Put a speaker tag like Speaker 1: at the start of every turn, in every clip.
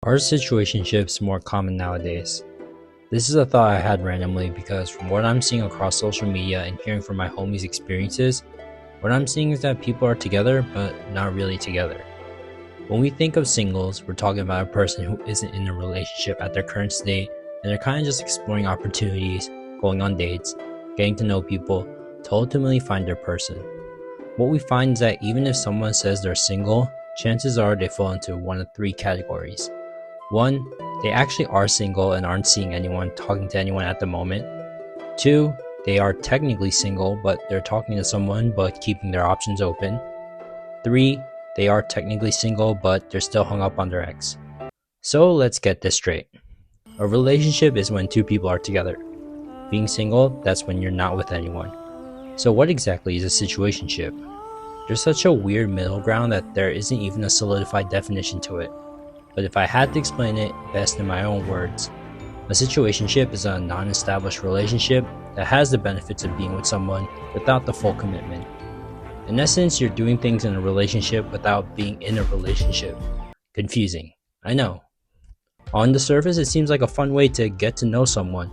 Speaker 1: Are situationships more common nowadays? This is a thought I had randomly because from what I'm seeing across social media and hearing from my homies' experiences, what I'm seeing is that people are together but not really together. When we think of singles, we're talking about a person who isn't in a relationship at their current state and they're kind of just exploring opportunities, going on dates, getting to know people to ultimately find their person. What we find is that even if someone says they're single, chances are they fall into one of three categories. 1. They actually are single and aren't seeing anyone, talking to anyone at the moment. 2. They are technically single, but they're talking to someone but keeping their options open. 3. They are technically single, but they're still hung up on their ex. So let's get this straight. A relationship is when two people are together. Being single, that's when you're not with anyone. So what exactly is a situationship? There's such a weird middle ground that there isn't even a solidified definition to it. But if I had to explain it best in my own words, a situationship is a non-established relationship that has the benefits of being with someone without the full commitment. In essence, you're doing things in a relationship without being in a relationship. Confusing, I know. On the surface, it seems like a fun way to get to know someone.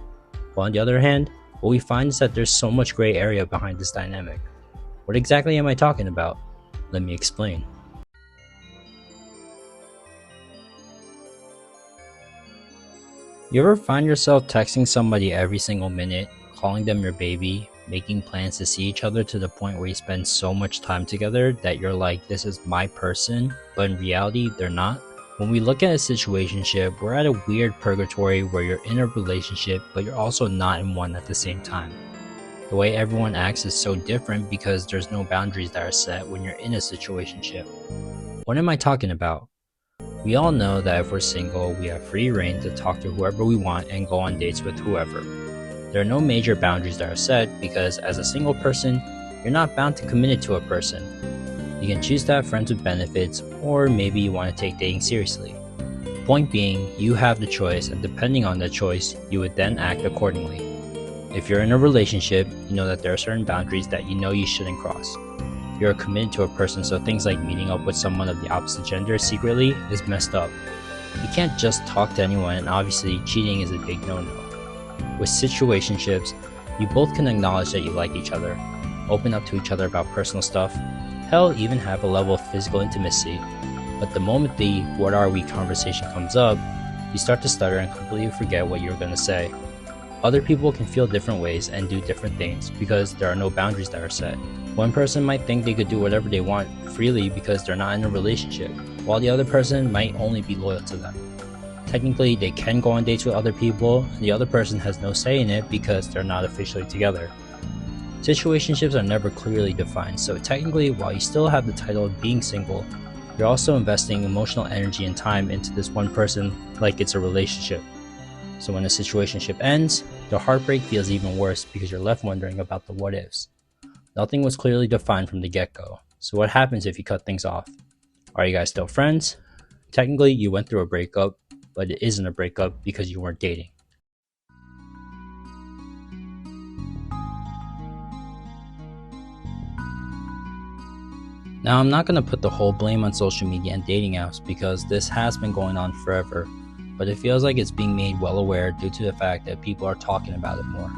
Speaker 1: But on the other hand, what we find is that there's so much gray area behind this dynamic. What exactly am I talking about? Let me explain. You ever find yourself texting somebody every single minute, calling them your baby, making plans to see each other to the point where you spend so much time together that you're like, this is my person, but in reality, they're not? When we look at a situationship, we're at a weird purgatory where you're in a relationship, but you're also not in one at the same time. The way everyone acts is so different because there's no boundaries that are set when you're in a situationship. What am I talking about? We all know that if we're single, we have free reign to talk to whoever we want and go on dates with whoever. There are no major boundaries that are set because as a single person, you're not bound to commit to a person. You can choose to have friends with benefits, or maybe you want to take dating seriously. Point being, you have the choice, and depending on that choice, you would then act accordingly. If you're in a relationship, you know that there are certain boundaries that you know you shouldn't cross. You're committed to a person, so things like meeting up with someone of the opposite gender secretly is messed up. You can't just talk to anyone, and obviously cheating is a big no-no. With situationships, you both can acknowledge that you like each other, open up to each other about personal stuff, hell, even have a level of physical intimacy. But the moment the "what are we" conversation comes up, you start to stutter and completely forget what you were going to say. Other people can feel different ways and do different things because there are no boundaries that are set. One person might think they could do whatever they want freely because they're not in a relationship, while the other person might only be loyal to them. Technically, they can go on dates with other people, and the other person has no say in it because they're not officially together. Situationships are never clearly defined, so technically, while you still have the title of being single, you're also investing emotional energy and time into this one person like it's a relationship. So when a situationship ends, the heartbreak feels even worse because you're left wondering about the what ifs. Nothing was clearly defined from the get-go, so what happens if you cut things off? Are you guys still friends? Technically, you went through a breakup, but it isn't a breakup because you weren't dating. Now, I'm not going to put the whole blame on social media and dating apps because this has been going on forever, but it feels like it's being made well aware due to the fact that people are talking about it more.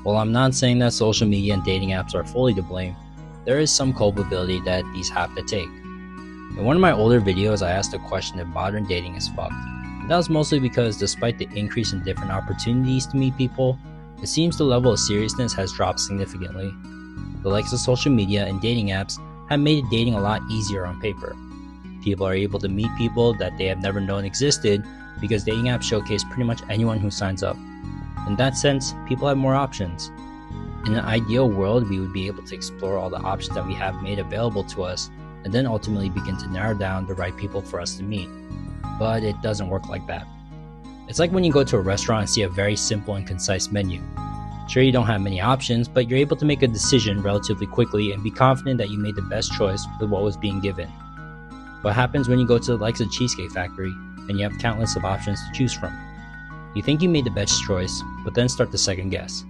Speaker 1: While I'm not saying that social media and dating apps are fully to blame, there is some culpability that these have to take. In one of my older videos, I asked a question if modern dating is fucked. And that was mostly because despite the increase in different opportunities to meet people, it seems the level of seriousness has dropped significantly. The likes of social media and dating apps have made dating a lot easier on paper. People are able to meet people that they have never known existed because dating apps showcase pretty much anyone who signs up. In that sense, people have more options. In an ideal world, we would be able to explore all the options that we have made available to us and then ultimately begin to narrow down the right people for us to meet. But it doesn't work like that. It's like when you go to a restaurant and see a very simple and concise menu. Sure, you don't have many options, but you're able to make a decision relatively quickly and be confident that you made the best choice with what was being given. What happens when you go to the likes of Cheesecake Factory and you have countless of options to choose from? You think you made the best choice, but then start to second guess.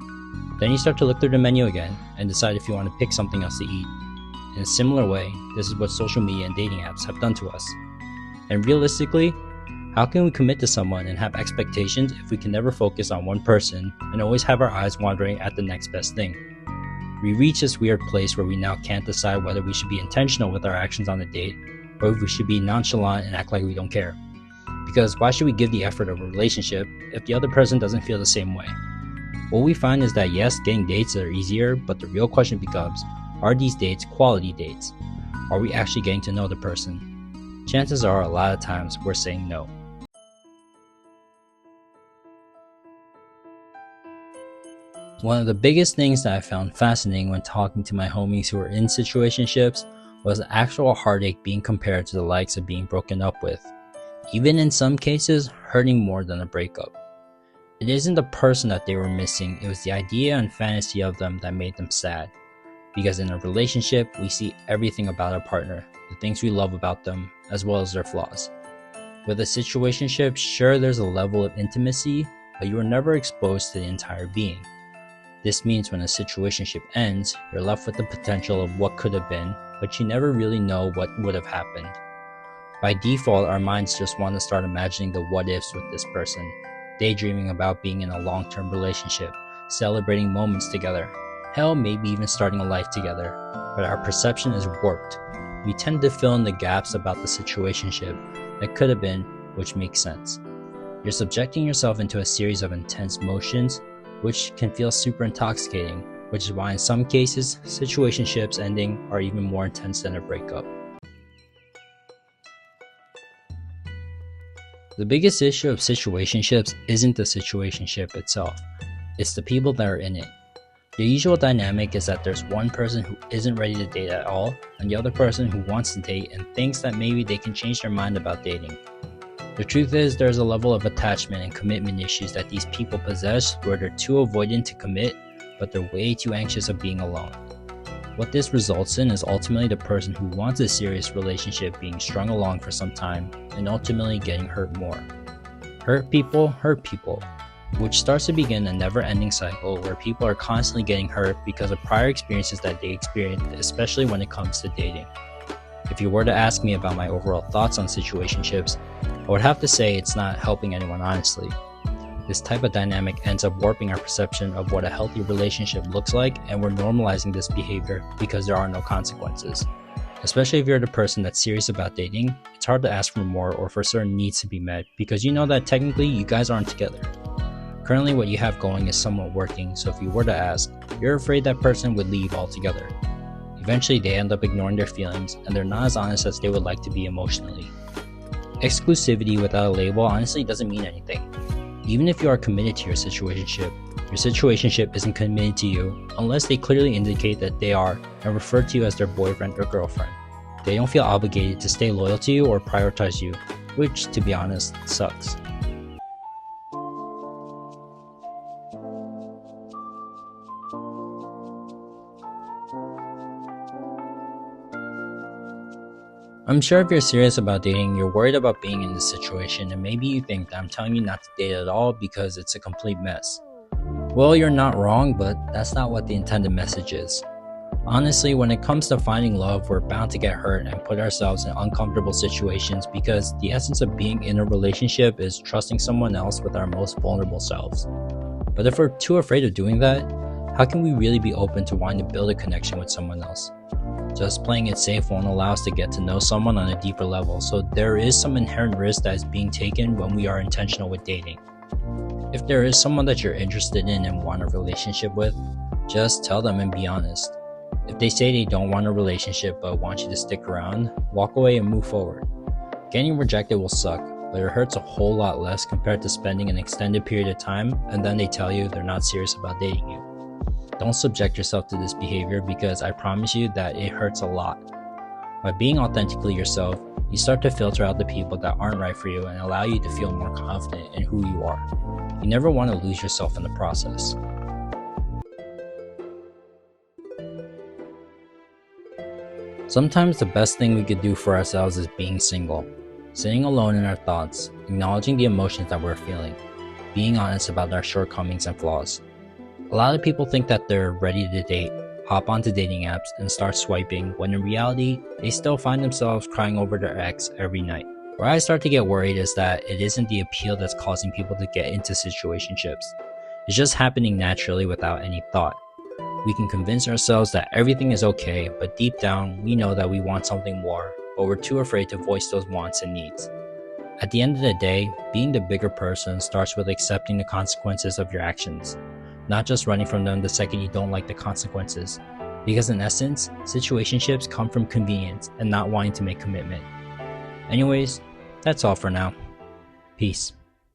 Speaker 1: Then you start to look through the menu again and decide if you want to pick something else to eat. In a similar way, this is what social media and dating apps have done to us. And realistically, How can we commit to someone and have expectations if we can never focus on one person and always have our eyes wandering at the next best thing? We reach this weird place where we now can't decide whether we should be intentional with our actions on a date or if we should be nonchalant and act like we don't care. Because why should we give the effort of a relationship if the other person doesn't feel the same way? What we find is that yes, getting dates are easier, but the real question becomes, are these dates quality dates? Are we actually getting to know the person? Chances are a lot of times we're saying no. One of the biggest things that I found fascinating when talking to my homies who are in situationships was the actual heartache being compared to the likes of being broken up with, even in some cases hurting more than a breakup. It isn't the person that they were missing, it was the idea and fantasy of them that made them sad. Because in a relationship, we see everything about our partner, the things we love about them, as well as their flaws. With a situationship, sure there's a level of intimacy, but you are never exposed to the entire being. This means when a situationship ends, you're left with the potential of what could have been, but you never really know what would have happened. By default, our minds just want to start imagining the what ifs with this person, daydreaming about being in a long-term relationship, celebrating moments together, hell, maybe even starting a life together. But our perception is warped. We tend to fill in the gaps about the situationship that could have been, which makes sense. You're subjecting yourself into a series of intense motions, which can feel super intoxicating, which is why in some cases, situationships ending are even more intense than a breakup. The biggest issue of situationships isn't the situationship itself, it's the people that are in it. The usual dynamic is that there's one person who isn't ready to date at all, and the other person who wants to date and thinks that maybe they can change their mind about dating. The truth is, there's a level of attachment and commitment issues that these people possess where they're too avoidant to commit, but they're way too anxious of being alone. What this results in is ultimately the person who wants a serious relationship being strung along for some time and ultimately getting hurt more. Hurt people, which starts to begin a never-ending cycle where people are constantly getting hurt because of prior experiences that they experienced, especially when it comes to dating. If you were to ask me about my overall thoughts on situationships, I would have to say it's not helping anyone honestly. This type of dynamic ends up warping our perception of what a healthy relationship looks like, and we're normalizing this behavior because there are no consequences. Especially if you're the person that's serious about dating, it's hard to ask for more or for certain needs to be met because you know that technically you guys aren't together. Currently what you have going is somewhat working, so if you were to ask, you're afraid that person would leave altogether. Eventually they end up ignoring their feelings and they're not as honest as they would like to be emotionally. Exclusivity without a label honestly doesn't mean anything. Even if you are committed to your situationship isn't committed to you unless they clearly indicate that they are and refer to you as their boyfriend or girlfriend. They don't feel obligated to stay loyal to you or prioritize you, which, to be honest, sucks. I'm sure if you're serious about dating, you're worried about being in this situation, and maybe you think that I'm telling you not to date at all because it's a complete mess. Well, you're not wrong, but that's not what the intended message is. Honestly, when it comes to finding love, we're bound to get hurt and put ourselves in uncomfortable situations because the essence of being in a relationship is trusting someone else with our most vulnerable selves. But if we're too afraid of doing that, how can we really be open to wanting to build a connection with someone else? Just playing it safe won't allow us to get to know someone on a deeper level, so there is some inherent risk that is being taken when we are intentional with dating. If there is someone that you're interested in and want a relationship with, just tell them and be honest. If they say they don't want a relationship but want you to stick around, walk away and move forward. Getting rejected will suck, but it hurts a whole lot less compared to spending an extended period of time and then they tell you they're not serious about dating you. Don't subject yourself to this behavior because I promise you that it hurts a lot. By being authentically yourself, you start to filter out the people that aren't right for you and allow you to feel more confident in who you are. You never want to lose yourself in the process. Sometimes the best thing we could do for ourselves is being single. Sitting alone in our thoughts, acknowledging the emotions that we're feeling, being honest about our shortcomings and flaws. A lot of people think that they're ready to date, hop onto dating apps, and start swiping, when in reality, they still find themselves crying over their ex every night. Where I start to get worried is that it isn't the appeal that's causing people to get into situationships. It's just happening naturally without any thought. We can convince ourselves that everything is okay, but deep down, we know that we want something more, but we're too afraid to voice those wants and needs. At the end of the day, being the bigger person starts with accepting the consequences of your actions, not just running from them the second you don't like the consequences. Because in essence, situationships come from convenience and not wanting to make commitment. Anyways, that's all for now. Peace.